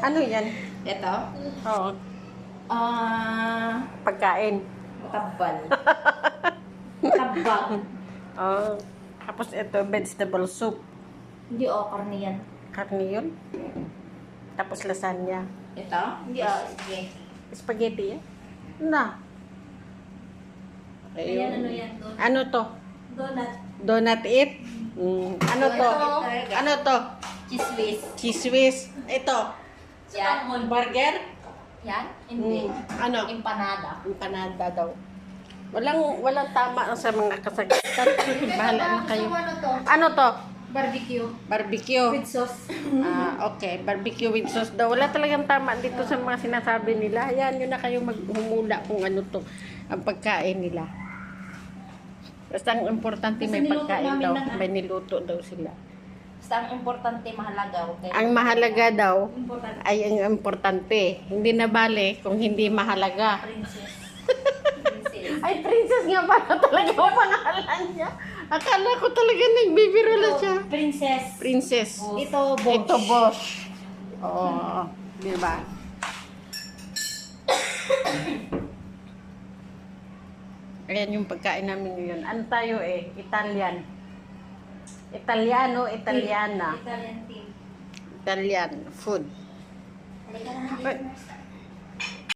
Ano yan? Ito? Oo. Ah, Pagkain. tabal. Tabang. Oo. Tapos ito, vegetable soup. Hindi karne yan. Karne yun. Tapos lasagna. Ito? Hindi sige. Spaghetti yan. Na. Ayan, ano yan doon? Ano to? Donut. Donut it? Ano to? Ano to? Cheese whiz. Cheese whiz. Ito. Yan. Burger? Yan? Hindi. Ano? Empanada. Empanada daw. Walang tama sa mga kasagutan. Bahala na kayo. Ano to? Ano to? Barbecue. Barbecue. With sauce. Okay. Barbecue with sauce daw. Wala talagang tama dito sa mga sinasabi nila. Ayan, yun na kayo maghumula kung ano to ang pagkain nila. Basta ang importante Kasi may niluto pagkain namin daw. lang, May niluto daw sila. Basta ang importante, mahalaga. Okay? Ang mahalaga daw Importante. ay ang importante. Hindi na bale kung hindi mahalaga. Princess. Princess. Ay, princess nga pala talaga ang pangalan niya. Akala ko talaga nagbibiro lang siya. Princess. Princess. Ito, boss. Ito, boss. Oo. Di ba? Ayan yung pagkain namin ngayon. Ano tayo Italian. Italiano, Italiana. Italian team. Italian food. Halika na.